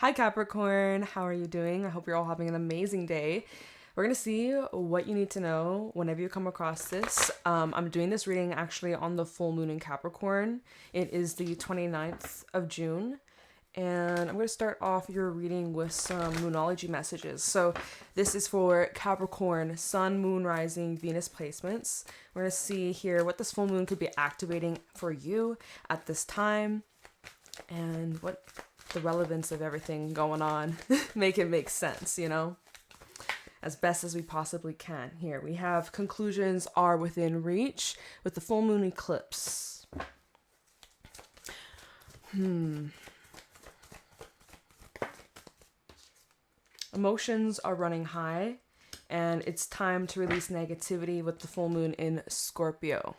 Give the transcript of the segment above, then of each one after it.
Hi Capricorn, how are you doing? I hope you're all having an amazing day. We're going to see what you need to know whenever you come across this. I'm doing this reading actually on the full moon in Capricorn. It is the 29th of June. And I'm going to start off your reading with some moonology messages. So this is for Capricorn, Sun, Moon, Rising, Venus placements. We're going to see here what this full moon could be activating for you at this time and what the relevance of everything going on. Make it make sense, as best as we possibly can. Here we have conclusions are within reach with the full moon eclipse. Emotions are running high, and it's time to release negativity with the full moon in Scorpio.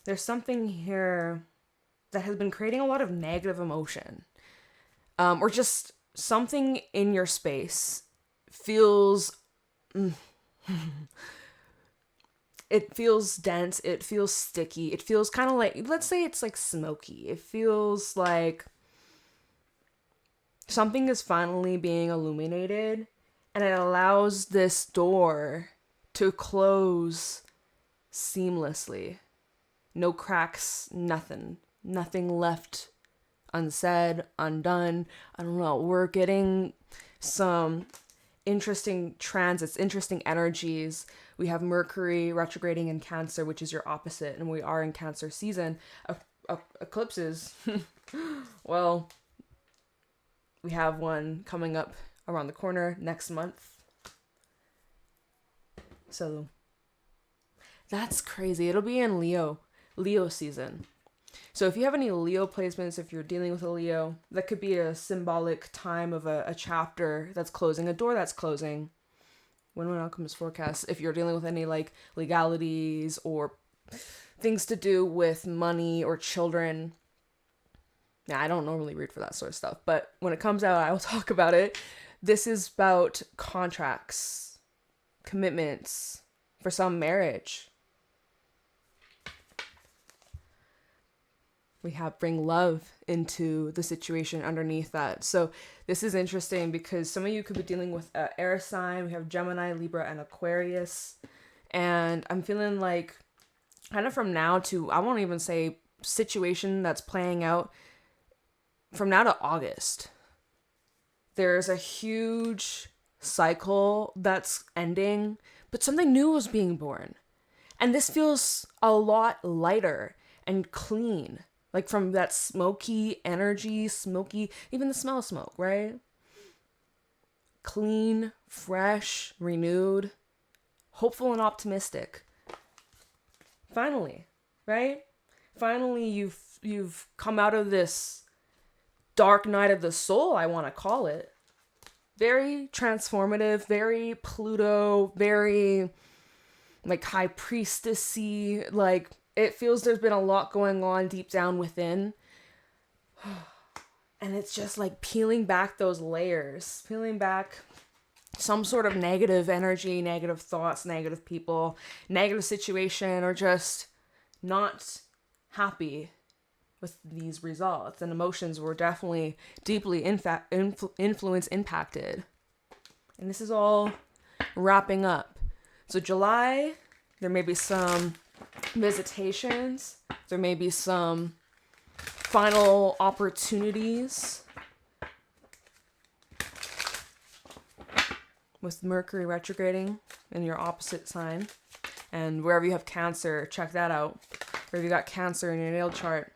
There's something here that has been creating a lot of negative emotion, or just something in your space feels it feels dense, it feels sticky, it feels kind of like, let's say it's like smoky. It feels like something is finally being illuminated, and it allows this door to close seamlessly. No cracks, nothing left unsaid, undone. I don't know. We're getting some interesting transits, interesting energies. We have Mercury retrograding in Cancer, which is your opposite, and we are in Cancer season. Eclipses, well, we have one coming up around the corner next month. So that's crazy. It'll be in Leo season. So if you have any Leo placements, if you're dealing with a Leo, that could be a symbolic time of a chapter that's closing, a door that's closing. When outcomes forecast, if you're dealing with any like legalities or things to do with money or children. Now, I don't normally read for that sort of stuff, but when it comes out, I will talk about it. This is about contracts, commitments, for some marriage. We have bring love into the situation underneath that. So this is interesting because some of you could be dealing with air sign. We have Gemini, Libra, and Aquarius. And I'm feeling like kind of from now to, I won't even say situation that's playing out, from now to August, there's a huge cycle that's ending, but something new is being born. And this feels a lot lighter and clean. Like from that smoky energy, even the smell of smoke, right? Clean, fresh, renewed, hopeful and optimistic. Finally, right? Finally, you've come out of this dark night of the soul, I want to call it. Very transformative, very Pluto, very like high priestessy, like it feels there's been a lot going on deep down within. And it's just like peeling back those layers, peeling back some sort of negative energy, negative thoughts, negative people, negative situation, or just not happy with these results. And emotions were definitely deeply influenced, impacted. And this is all wrapping up. So July, there may be some visitations, there may be some final opportunities with Mercury retrograding in your opposite sign. And wherever you have Cancer, check that out. Wherever you got Cancer in your natal chart,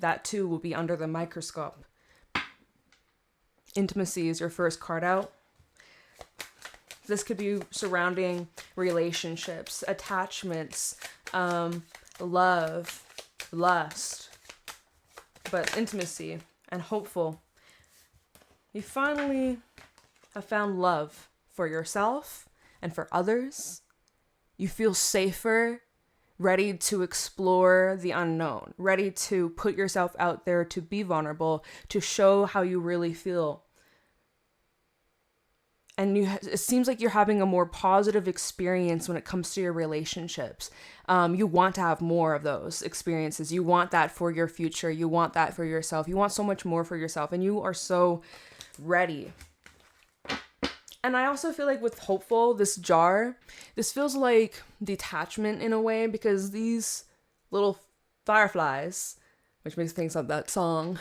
that too will be under the microscope. Intimacy is your first card out. This could be surrounding relationships, attachments, love, lust, but intimacy and hopeful. You finally have found love for yourself and for others. You feel safer, ready to explore the unknown, ready to put yourself out there, to be vulnerable, to show how you really feel. and it seems like you're having a more positive experience when it comes to your relationships. You want to have more of those experiences. You want that for your future. You want that for yourself. You want so much more for yourself, and you are so ready. And I also feel like with hopeful, this feels like detachment in a way, because these little fireflies, which makes me think of that song,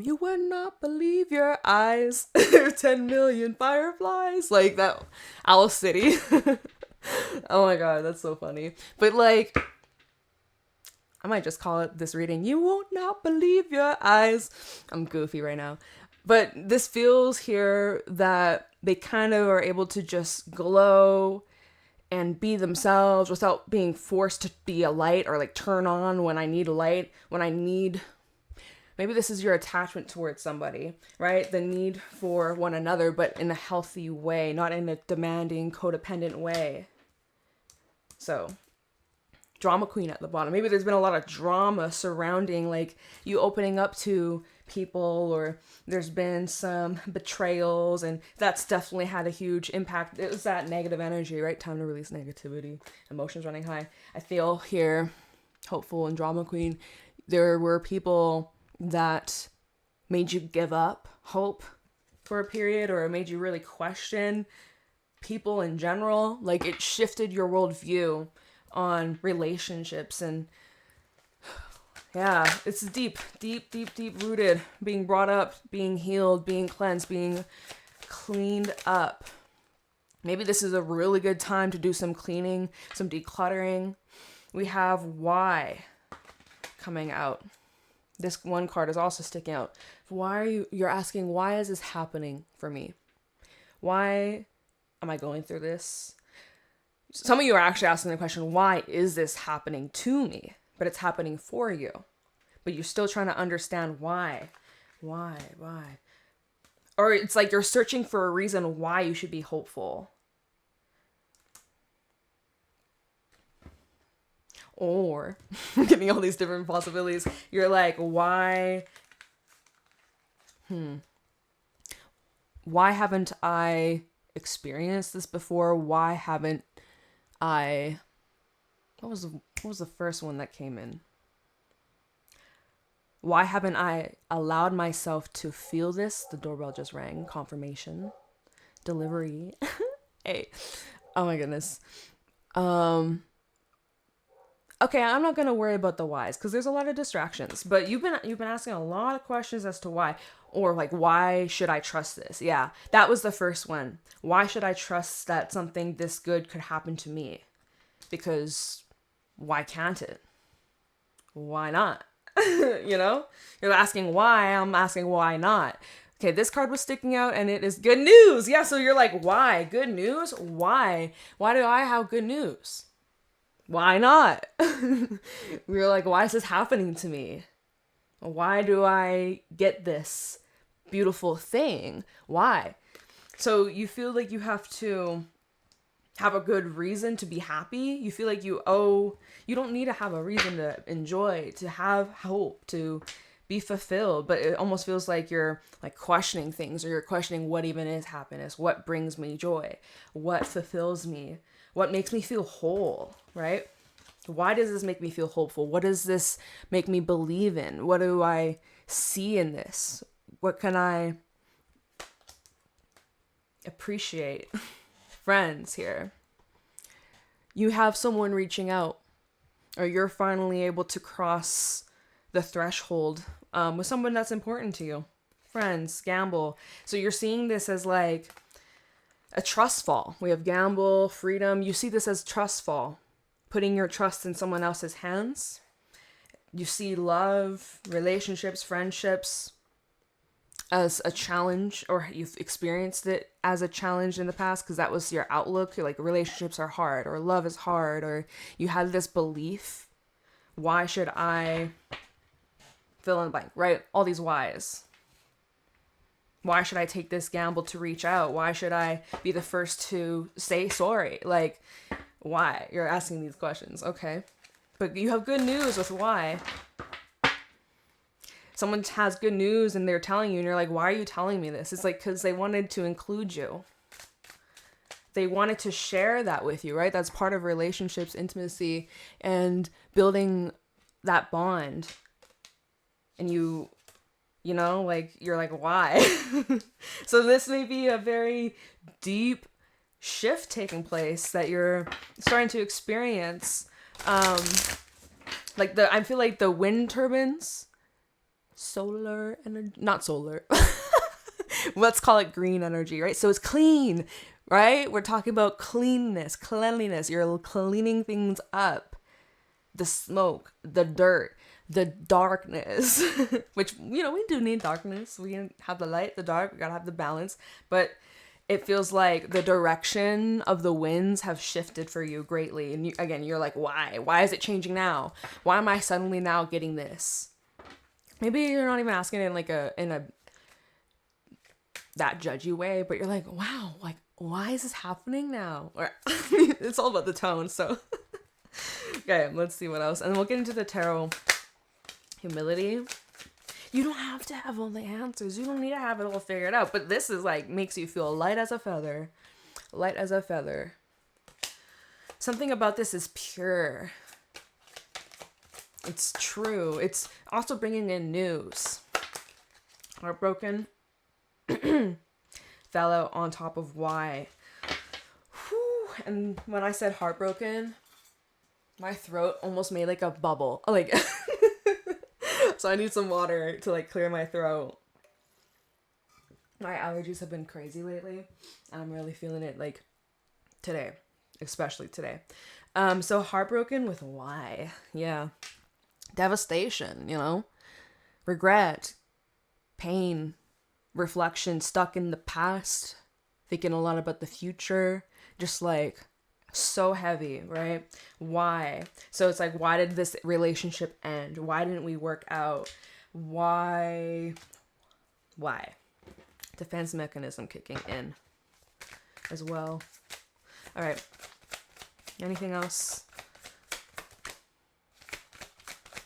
you would not believe your eyes, 10 million fireflies, like that, Owl City. Oh my god, that's so funny. But like, I might just call it this reading, you won't not believe your eyes. I'm goofy right now. But this feels here that they kind of are able to just glow and be themselves without being forced to be a light, or like turn on when I need a light, maybe this is your attachment towards somebody, right? The need for one another, but in a healthy way, not in a demanding, codependent way. So, drama queen at the bottom. Maybe there's been a lot of drama surrounding like you opening up to people, or there's been some betrayals, and that's definitely had a huge impact. It was that negative energy, right? Time to release negativity, emotions running high. I feel here, hopeful and drama queen, there were people that made you give up hope for a period, or it made you really question people in general. Like, it shifted your worldview on relationships, and yeah, it's deep rooted, being brought up, being healed, being cleansed, being cleaned up. Maybe this is a really good time to do some cleaning, some decluttering. We have why coming out. This one card is also sticking out. You're asking, why is this happening for me? Why am I going through this? Some of you are actually asking the question, why is this happening to me? But it's happening for you. But you're still trying to understand why. Why? Or it's like you're searching for a reason why you should be hopeful. Or, getting all these different possibilities, you're like, why haven't I experienced this before? Why haven't I... What was the first one that came in? Why haven't I allowed myself to feel this? The doorbell just rang. Confirmation. Delivery. Hey. Oh my goodness. Okay, I'm not gonna worry about the whys, because there's a lot of distractions. But you've been asking a lot of questions as to why, or like, why should I trust this? Yeah, that was the first one. Why should I trust that something this good could happen to me? Because why can't it? Why not? You know, you're asking why. I'm asking why not. Okay, this card was sticking out, and it is good news. Yeah, so you're like, why? Good news? Why? Why do I have good news? Why not? We're like, why is this happening to me? Why do I get this beautiful thing? Why? So you feel like you have to have a good reason to be happy. You feel like you don't need to have a reason to enjoy, to have hope, to be fulfilled. But it almost feels like you're like questioning things, or you're questioning what even is happiness, what brings me joy, what fulfills me, what makes me feel whole, right? Why does this make me feel hopeful? What does this make me believe in? What do I see in this? What can I appreciate? Friends here. You have someone reaching out, or you're finally able to cross the threshold with someone that's important to you. Friends, gamble. So you're seeing this as like a trust fall. We have gamble, freedom. You see this as trust fall, putting your trust in someone else's hands. You see love, relationships, friendships as a challenge, or you've experienced it as a challenge in the past because that was your outlook. You're like, relationships are hard, or love is hard, or you had this belief. Why should I fill in the blank, right? All these whys. Why should I take this gamble to reach out? Why should I be the first to say sorry? Like, why? You're asking these questions. Okay. But you have good news with why. Someone has good news and they're telling you, and you're like, why are you telling me this? It's like, because they wanted to include you. they wanted to share that with you, right? That's part of relationships, intimacy, and building that bond. And you know, like, you're like, why? So this may be a very deep shift taking place that you're starting to experience. Like I feel like the wind turbines, solar energy, not solar. Let's call it green energy, right? So it's clean, right? We're talking about cleanliness. You're cleaning things up. The smoke, the dirt, the darkness, which, you know, we do need darkness. We have the light, the dark, we gotta have the balance. But it feels like the direction of the winds have shifted for you greatly. And you're like, why? Why is it changing now? Why am I suddenly now getting this? Maybe you're not even asking it in a that judgy way, but you're like, wow, like, why is this happening now? Or it's all about the tone, so. Okay, let's see what else. And then we'll get into the tarot. Humility. You don't have to have all the answers. You don't need to have it all figured out. But this is like, makes you feel light as a feather. Light as a feather. Something about this is pure. It's true. It's also bringing in news. Heartbroken. Fell out on top of why. Whew. And when I said heartbroken, my throat almost made like a bubble. Like, so I need some water to like clear my throat. My allergies have been crazy lately, and I'm really feeling it like today, especially today. So heartbroken with why? Yeah. Devastation, you know? Regret, pain, reflection, stuck in the past, thinking a lot about the future, just like so heavy, right? Why? So it's like, why did this relationship end? Why didn't we work out? Why? Defense mechanism kicking in as well. All right. Anything else?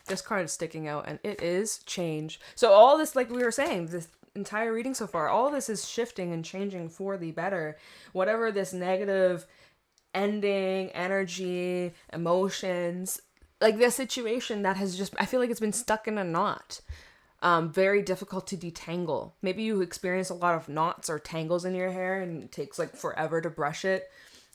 This card is sticking out, and it is change. So all this, like we were saying, this entire reading so far, all this is shifting and changing for the better. Whatever this negative ending, energy, emotions, like this situation that has just, I feel like it's been stuck in a knot. Very difficult to detangle. Maybe you experience a lot of knots or tangles in your hair and it takes like forever to brush it.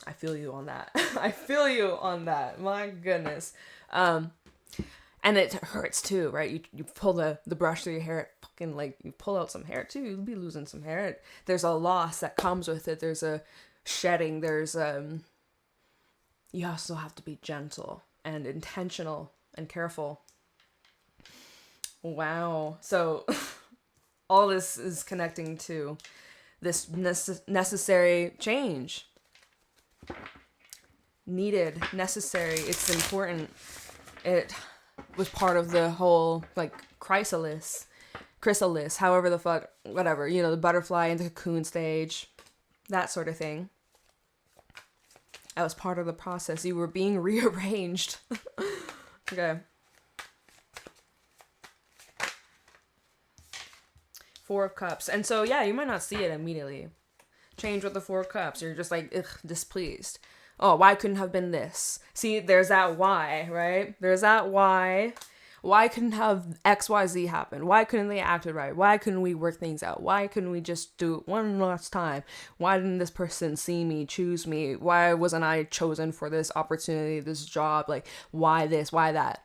I feel you on that. I feel you on that. My goodness. And it hurts too, right? You pull the brush through your hair, it fucking like, you pull out some hair too, you'll be losing some hair. There's a loss that comes with it. There's a shedding. There's, you also have to be gentle and intentional and careful. Wow. So all this is connecting to this necessary change. Needed, necessary, it's important. It was part of the whole, like, chrysalis, however the fuck, whatever, you know, the butterfly and the cocoon stage, that sort of thing. That was part of the process. You were being rearranged. Okay. Four of Cups. And so, yeah, you might not see it immediately. Change with the Four of Cups. You're just like, ugh, displeased. Oh, why couldn't have been this? See, there's that why, right? There's that why. Why couldn't have XYZ happen? Why couldn't they act right? Why couldn't we work things out? Why couldn't we just do it one last time? Why didn't this person see me, choose me? Why wasn't I chosen for this opportunity, this job? Like, why this? Why that?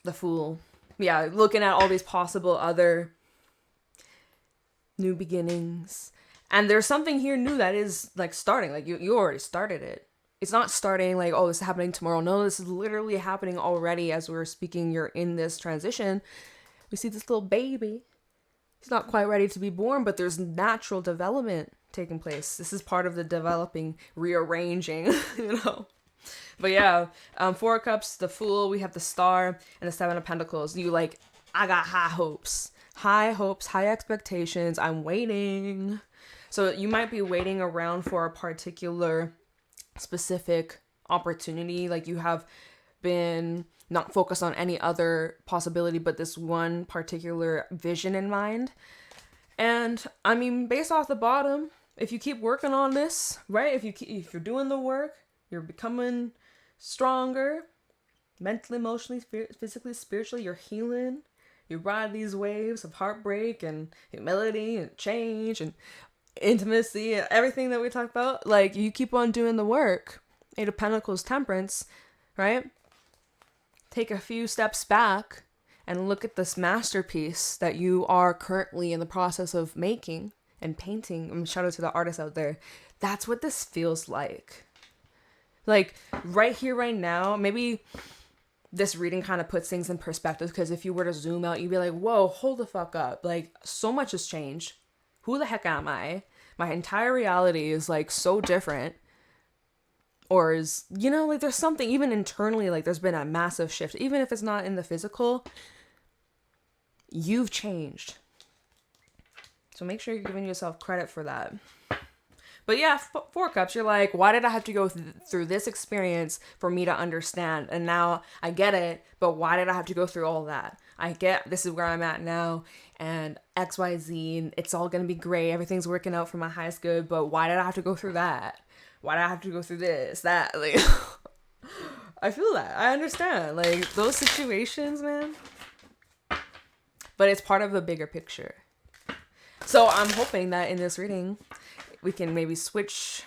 The Fool. Yeah, looking at all these possible other new beginnings. And there's something here new that is like starting. Like you already started it. It's not starting like, oh, this is happening tomorrow. No, this is literally happening already as we're speaking. You're in this transition. We see this little baby. He's not quite ready to be born, but there's natural development taking place. This is part of the developing, rearranging, you know. But yeah, Four of Cups, the Fool, we have the Star, and the Seven of Pentacles. You like, I got high hopes, high expectations. I'm waiting. So you might be waiting around for a particular specific opportunity. Like you have been not focused on any other possibility, but this one particular vision in mind. And I mean, based off the bottom, if you keep working on this, right? If you're doing the work, you're becoming stronger, mentally, emotionally, physically, spiritually. You're healing. You ride these waves of heartbreak and humility and change and intimacy and everything that we talk about. Like, you keep on doing the work. Eight of Pentacles, Temperance, right? Take a few steps back and look at this masterpiece that you are currently in the process of making and painting. And shout out to the artists out there. That's what this feels like. Like, right here, right now, maybe this reading kind of puts things in perspective, because if you were to zoom out, you'd be like, whoa, hold the fuck up. Like, so much has changed. Who the heck am I? My entire reality is, like, so different. Or is, you know, like, there's something, even internally, like, there's been a massive shift. Even if it's not in the physical, you've changed. So make sure you're giving yourself credit for that. But yeah, Four Cups, you're like, why did I have to go through this experience for me to understand? And now I get it, but why did I have to go through all that? I get this is where I'm at now, and XYZ, and it's all going to be great. Everything's working out for my highest good, but why did I have to go through that? Why did I have to go through this, that? Like, I feel that. I understand. Like, those situations, man. But it's part of the bigger picture. So I'm hoping that in this reading, we can maybe switch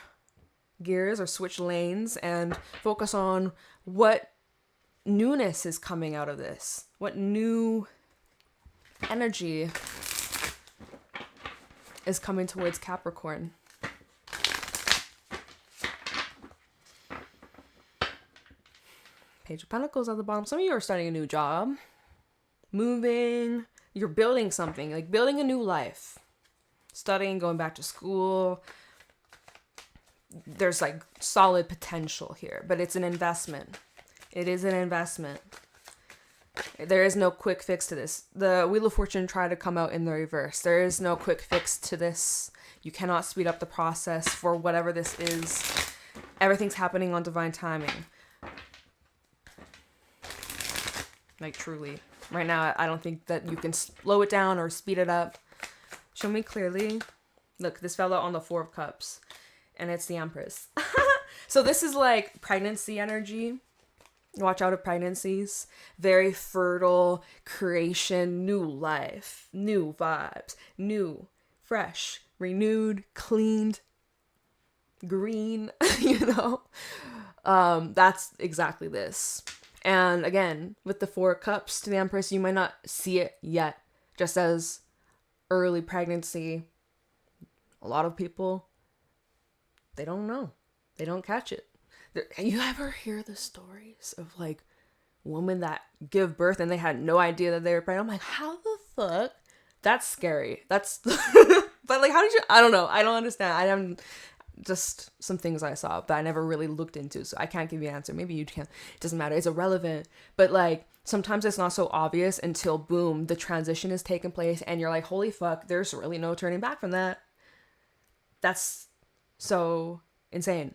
gears or switch lanes and focus on what newness is coming out of this. What new energy is coming towards Capricorn. Page of Pentacles at the bottom. Some of you are starting a new job, moving, you're building something, like building a new life. Studying, going back to school. There's like solid potential here, but it's an investment. It is an investment. There is no quick fix to this. The Wheel of Fortune tried to come out in the reverse. There is no quick fix to this. You cannot speed up the process for whatever this is. Everything's happening on divine timing. Like, truly. Right now, I don't think that you can slow it down or speed it up. Show me clearly. Look, this fell out on the Four of Cups. And it's the Empress. So this is like pregnancy energy. Watch out of pregnancies. Very fertile creation, new life, new vibes, new, fresh, renewed, cleaned, green, you know? That's exactly this. And again, with the Four of Cups to the Empress, you might not see it yet. Just as early pregnancy, a lot of people, they don't know. They don't catch it. You ever hear the stories of like women that give birth and they had no idea that they were pregnant? I'm like, how the fuck? That's scary. That's, but like, how did you, I don't know. I don't understand. I am just some things I saw that I never really looked into. So I can't give you an answer. Maybe you can. It doesn't matter. It's irrelevant. But like, sometimes it's not so obvious until boom, the transition is taking place and you're like, holy fuck, there's really no turning back from that. That's so insane.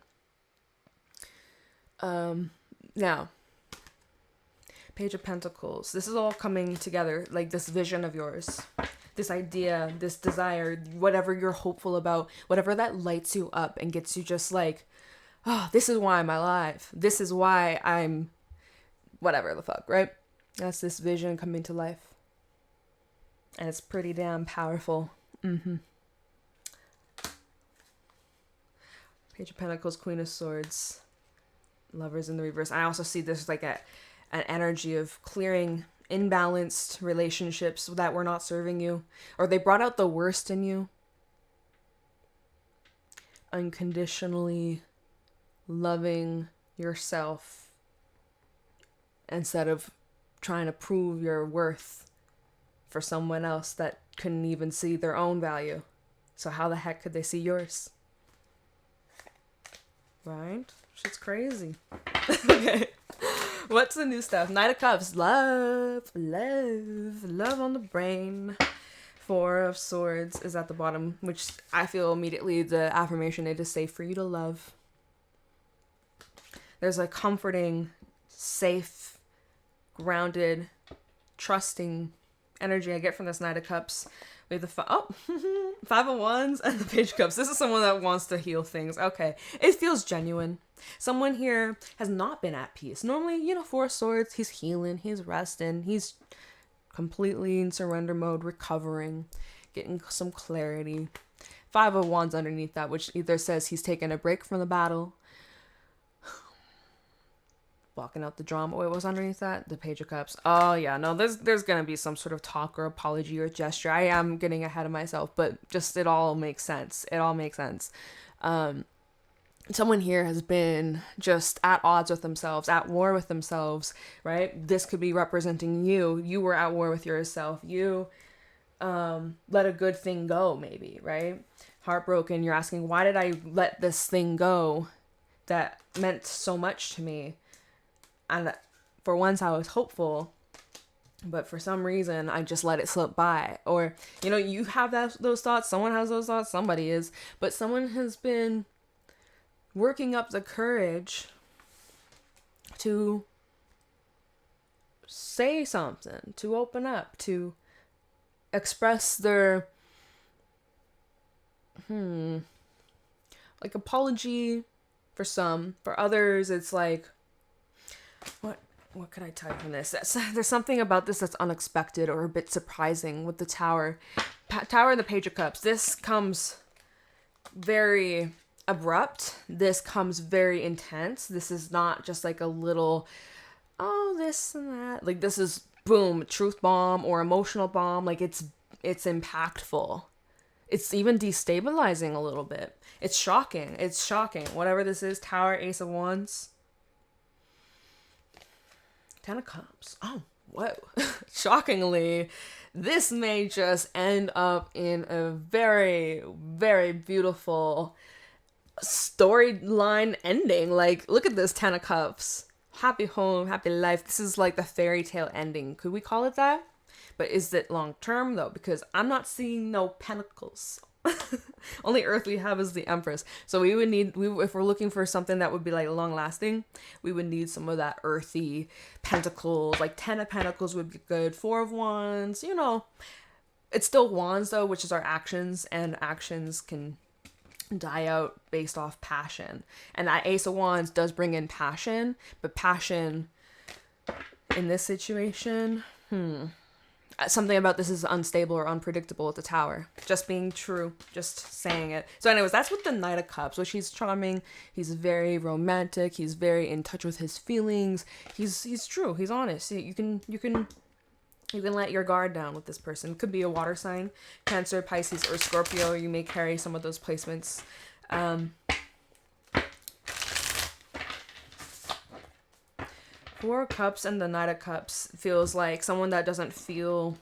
Now, Page of Pentacles. This is all coming together, like this vision of yours, this idea, this desire, whatever you're hopeful about, whatever that lights you up and gets you just like, oh, this is why I'm alive. This is why I'm whatever the fuck, right? That's this vision coming to life. And it's pretty damn powerful. Page of Pentacles, Queen of Swords, Lovers in the reverse. I also see this like an energy of clearing imbalanced relationships that were not serving you, or they brought out the worst in you. Unconditionally loving yourself instead of trying to prove your worth for someone else that couldn't even see their own value. So how the heck could they see yours? Right? Shit's crazy. Okay. What's the new stuff? Knight of Cups. Love on the brain. Four of Swords is at the bottom, which I feel immediately the affirmation, it is safe for you to love. There's a comforting, safe, grounded, trusting energy I get from this Knight of Cups. We have the Five of Wands and the Page of Cups. This is someone that wants to heal things. Okay. It feels genuine. Someone here has not been at peace. Normally, Four of Swords, he's healing, he's resting, he's completely in surrender mode, recovering, getting some clarity. Five of Wands underneath that, which either says he's taking a break from the battle, blocking out the drama. Wait, what was underneath that? The Page of Cups. Oh yeah, no, there's gonna be some sort of talk or apology or gesture. I am getting ahead of myself, but just it all makes sense. It all makes sense. Someone here has been just at odds with themselves, at war with themselves, right? This could be representing you. You were at war with yourself. You let a good thing go, maybe, right? Heartbroken. You're asking, why did I let this thing go that meant so much to me? And for once I was hopeful, but for some reason I just let it slip by. Or, you have those thoughts. Someone has those thoughts. Somebody is. But someone has been working up the courage to say something, to open up, to express their like apology for some. For others, it's like, what could I tell you from this? There's something about this that's unexpected or a bit surprising with the Tower. Tower and the Page of Cups. This comes very abrupt. This comes very intense. This is not just like a little, this and that. Like, this is boom, truth bomb or emotional bomb. Like, it's impactful. It's even destabilizing a little bit. It's shocking. Whatever this is. Tower, Ace of Wands, Ten of Cups. Oh, whoa. Shockingly, this may just end up in a very, very beautiful storyline ending. Like, look at this, Ten of Cups. Happy home, happy life. This is like the fairy tale ending. Could we call it that? But is it long term though? Because I'm not seeing no pentacles. Only earth we have is the Empress. So we would need, if we're looking for something that would be like long lasting, we would need some of that earthy pentacles. Like 10 of Pentacles would be good. 4 of Wands, it's still Wands though, which is our actions, and actions can die out based off passion. And that Ace of Wands does bring in passion, but passion in this situation, something about this is unstable or unpredictable with the Tower. Just being true, just saying it. So anyways, that's with the Knight of Cups, which he's charming, he's very romantic, he's very in touch with his feelings, he's true, he's honest. You can let your guard down with this person. It could be a water sign, Cancer, Pisces, or Scorpio. You may carry some of those placements. Four of Cups and the Knight of Cups feels like someone that doesn't feel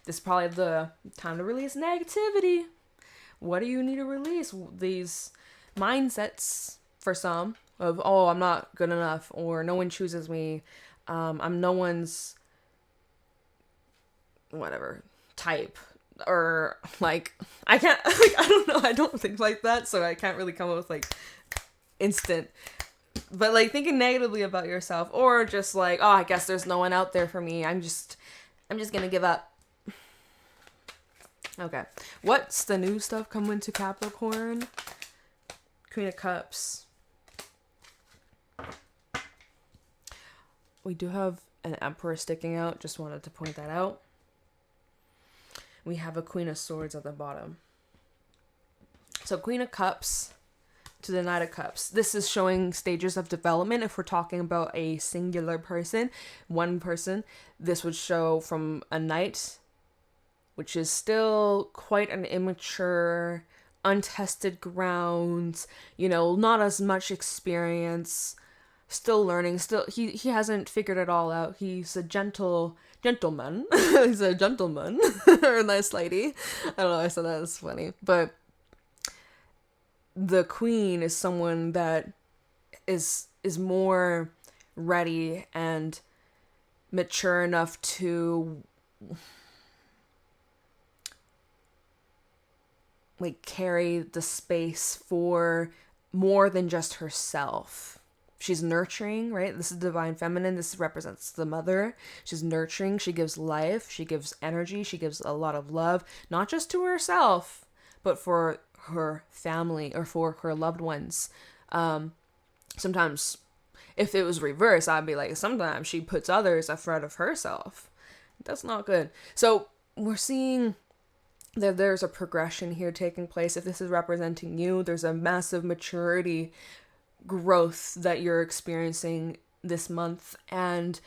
this is probably the time to release negativity. What do you need to release? These mindsets for some of, I'm not good enough, or no one chooses me. I'm no one's whatever type, or like I can't I don't know, I don't think like that, so I can't really come up with like instant, but like thinking negatively about yourself, or just like, I guess there's no one out there for me, I'm just gonna give up. Okay, what's the new stuff coming to Capricorn? Queen of Cups. We do have an Emperor sticking out, just wanted to point that out. We have a Queen of Swords at the bottom. So Queen of Cups to the Knight of Cups. This is showing stages of development. If we're talking about a singular person, one person, this would show from a knight, which is still quite an immature, untested ground, not as much experience, still learning, he hasn't figured it all out. He's a gentleman. He's a gentleman or a nice lady. I don't know, I said that was funny. But the queen is someone that is more ready and mature enough to like carry the space for more than just herself. She's nurturing, right? This is divine feminine. This represents the mother. She's nurturing. She gives life. She gives energy. She gives a lot of love, not just to herself, but for her family or for her loved ones. Sometimes if it was reversed, I'd be like, sometimes she puts others ahead of herself. That's not good. So we're seeing that there's a progression here taking place. If this is representing you, there's a massive maturity growth that you're experiencing this month, and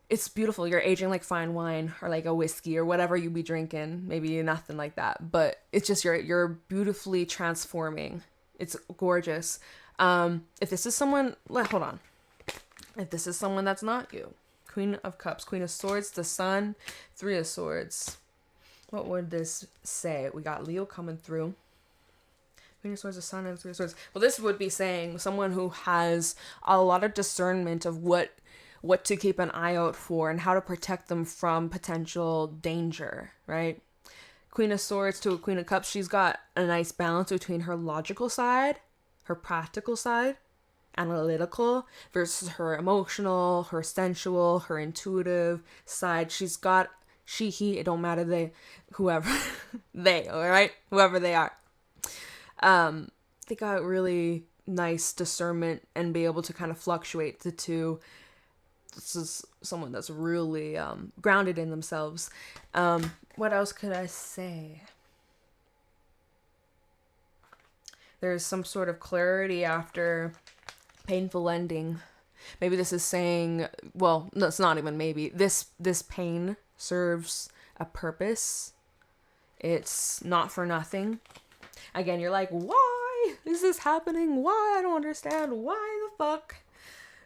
it's beautiful. You're aging like fine wine or like a whiskey or whatever you be drinking. Maybe nothing like that, but it's just you're beautifully transforming. It's gorgeous. If this is someone, hold on. If this is someone that's not you, Queen of Cups, Queen of Swords, the Sun, Three of Swords. What would this say? We got Leo coming through. Queen of Swords, the Sun, and Three of Swords. Well, this would be saying someone who has a lot of discernment of what to keep an eye out for and how to protect them from potential danger, right? Queen of Swords to a Queen of Cups, she's got a nice balance between her logical side, her practical side, analytical, versus her emotional, her sensual, her intuitive side. She's got he, it don't matter, they, whoever, they, all right? Whoever they are. They got really nice discernment and be able to kind of fluctuate the two. This is someone that's really grounded in themselves. What else could I say? There's some sort of clarity after painful ending. Maybe this is saying, well, no, it's not even maybe. This pain serves a purpose. It's not for nothing. Again, you're like, why is this happening? Why? I don't understand. Why the fuck?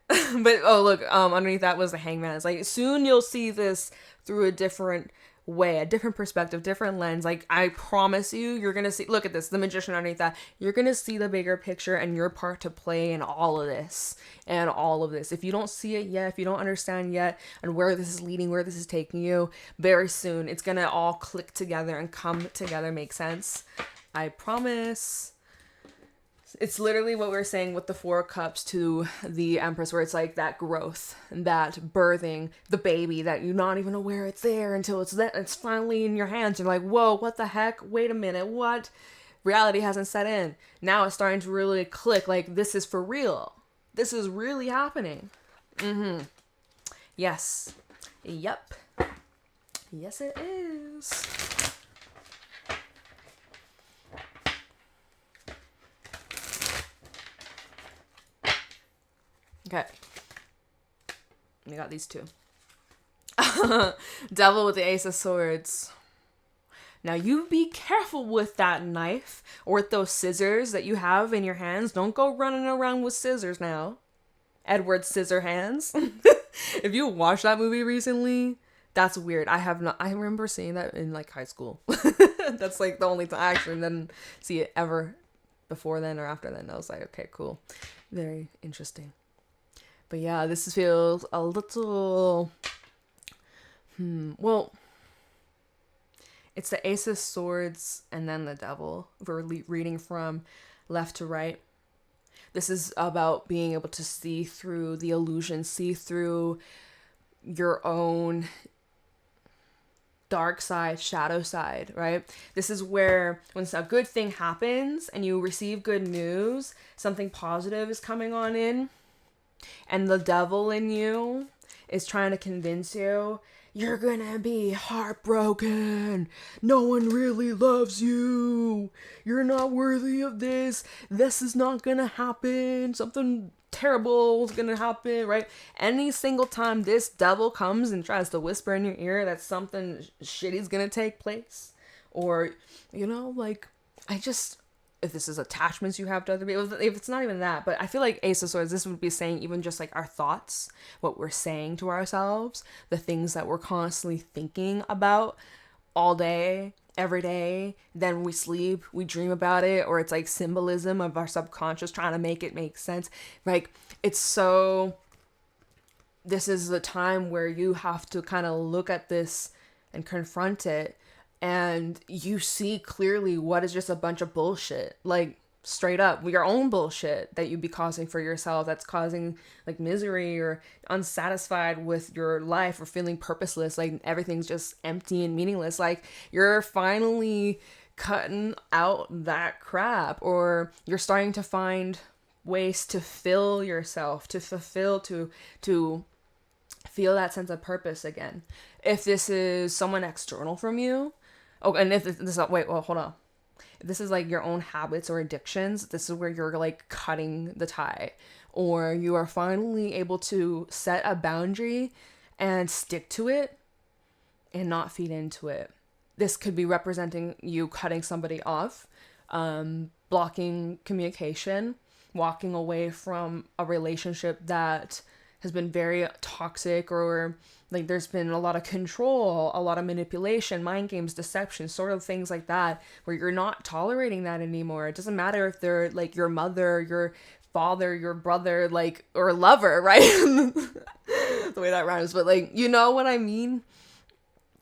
But, oh, look, underneath that was the Hangman. It's like, soon you'll see this through a different way, a different perspective, different lens. Like, I promise you, you're gonna see, look at this, the Magician underneath that. You're gonna see the bigger picture and your part to play in all of this and all of this. If you don't see it yet, if you don't understand yet and where this is leading, where this is taking you, very soon it's gonna all click together and come together, make sense. I promise. It's literally what we're saying with the Four of Cups to the Empress, where it's like that growth, that birthing, the baby that you're not even aware it's there until it's finally in your hands. You're like, whoa, what the heck? Wait a minute, what? Reality hasn't set in. Now it's starting to really click, like, this is for real. This is really happening. Yes. Yep. Yes, it is. Okay. We got these two. Devil with the Ace of Swords. Now you be careful with that knife or with those scissors that you have in your hands. Don't go running around with scissors now. Edward Scissorhands. If you watched that movie recently, that's weird. I remember seeing that in like high school. That's like the only time I actually didn't see it ever before then or after then. I was like, okay, cool. Very interesting. But yeah, this feels a little, well, it's the Ace of Swords and then the Devil. We're reading from left to right. This is about being able to see through the illusion, see through your own dark side, shadow side, right? This is where when a good thing happens and you receive good news, something positive is coming on in. And the devil in you is trying to convince you, you're gonna be heartbroken. No one really loves you. You're not worthy of this. This is not gonna happen. Something terrible is gonna happen, right? Any single time this devil comes and tries to whisper in your ear that something shitty's gonna take place. Or, like, if this is attachments you have to other people, if it's not even that, but I feel like Ace of Swords, this would be saying even just like our thoughts, what we're saying to ourselves, the things that we're constantly thinking about all day, every day. Then we sleep, we dream about it, or it's like symbolism of our subconscious trying to make it make sense. Like, this is the time where you have to kind of look at this and confront it. And you see clearly what is just a bunch of bullshit. Like, straight up your own bullshit that you'd be causing for yourself, that's causing like misery or unsatisfied with your life or feeling purposeless, like everything's just empty and meaningless. Like you're finally cutting out that crap, or you're starting to find ways to fill yourself, to fulfill, to feel that sense of purpose again. If this is someone external from you, and if this is, wait, well, hold on. If this is like your own habits or addictions, this is where you're like cutting the tie, or you are finally able to set a boundary and stick to it and not feed into it. This could be representing you cutting somebody off, blocking communication, walking away from a relationship that has been very toxic, or like there's been a lot of control, a lot of manipulation, mind games, deception, sort of things like that, where you're not tolerating that anymore. It doesn't matter if they're like your mother, your father, your brother, like, or lover, right? The way that rhymes, but like, you know what I mean?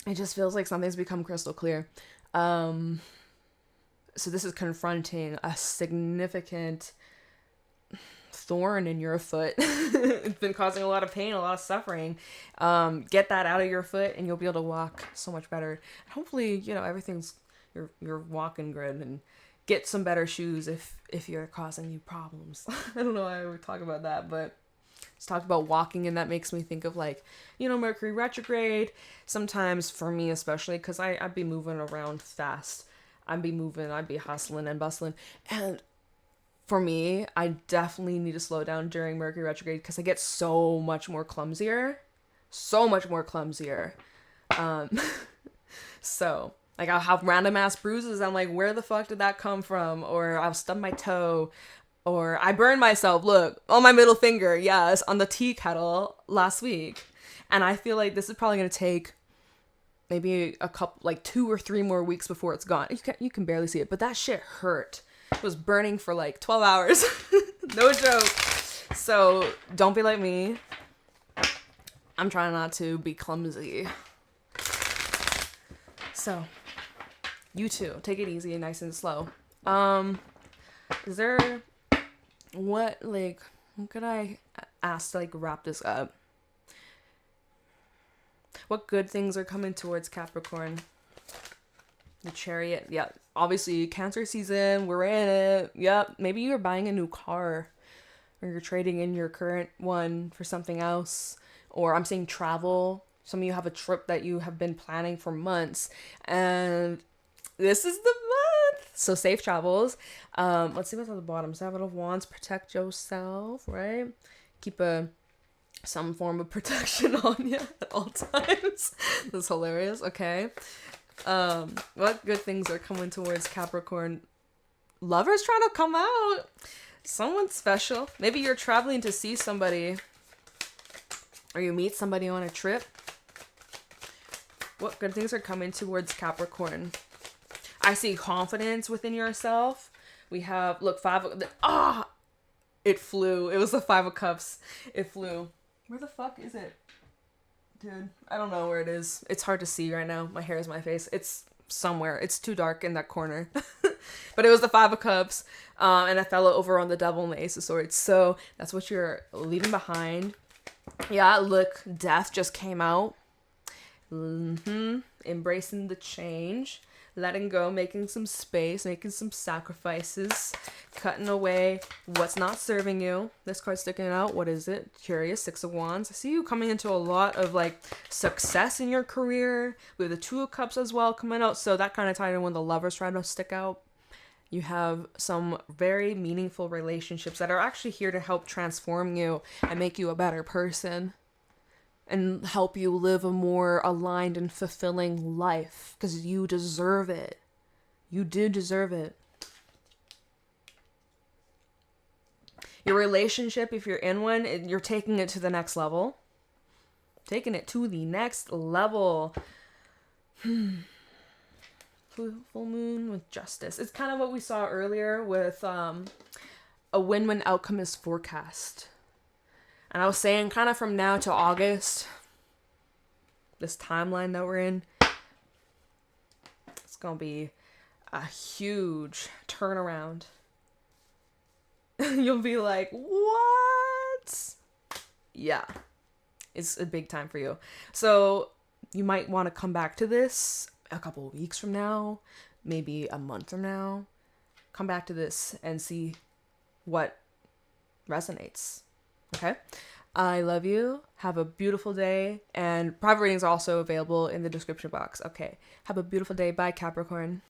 It just feels like something's become crystal clear. So this is confronting a significant thorn in your foot. It's been causing a lot of pain, a lot of suffering. Get that out of your foot and you'll be able to walk so much better. Hopefully, you know, everything's, you're walking good, and get some better shoes if you're causing you problems. I don't know why I would talk about that, but just talked about walking, and that makes me think of like, you know, Mercury retrograde. Sometimes for me, especially because I'd be moving around fast. I'd be hustling and bustling. And for me, I definitely need to slow down during Mercury retrograde because I get so much more clumsier. So much more clumsier. So, like, I'll have random ass bruises. I'm like, where the fuck did that come from? Or I'll stub my toe. Or I burned myself, look, on my middle finger, yes, on the tea kettle last week. And I feel like this is probably going to take maybe a couple, like 2 or 3 more weeks before it's gone. You can barely see it, but that shit hurt. It was burning for like 12 hours. No joke. So don't be like me. I'm trying not to be clumsy. So you too, take it easy and nice and slow. Is there, what could I ask to like wrap this up? What good things are coming towards Capricorn? The Chariot. Yeah, obviously Cancer season. We're in it. Yep. Maybe you're buying a new car, or you're trading in your current one for something else. Or I'm saying travel. Some of you have a trip that you have been planning for months, and this is the month. So safe travels. Let's see what's on the bottom. Seven of Wands. Protect yourself, right? Keep some form of protection on you at all times. That's hilarious. Okay. What good things are coming towards Capricorn? Lovers trying to come out. Someone special. Maybe you're traveling to see somebody, or you meet somebody on a trip. What good things are coming towards Capricorn? I see confidence within yourself. We have, look, it flew. It was the 5 of Cups. It flew. Where the fuck is it? Dude, I don't know where it is. It's hard to see right now. My hair is my face. It's somewhere. It's too dark in that corner. But it was the 5 of Cups. And it fell over on the Devil and the Ace of Swords. So that's what you're leaving behind. Yeah, look, Death just came out. Embracing the change. Letting go, making some space, making some sacrifices, cutting away what's not serving you. This card's sticking out. What is it? Curious. 6 of Wands. I see you coming into a lot of like success in your career. We have the 2 of Cups as well coming out. So that kind of tied in when the Lovers trying to stick out. You have some very meaningful relationships that are actually here to help transform you and make you a better person. And help you live a more aligned and fulfilling life. Because you deserve it. You do deserve it. Your relationship, if you're in one, you're taking it to the next level. Taking it to the next level. Full moon with justice. It's kind of what we saw earlier with a win-win outcome is forecast. And I was saying kind of from now to August, this timeline that we're in, it's going to be a huge turnaround. you'll be like, what? Yeah, it's a big time for you. So you might want to come back to this a couple of weeks from now, maybe a month from now. Come back to this and see what resonates. Okay? I love you. Have a beautiful day. And private readings are also available in the description box. Okay. Have a beautiful day. Bye, Capricorn.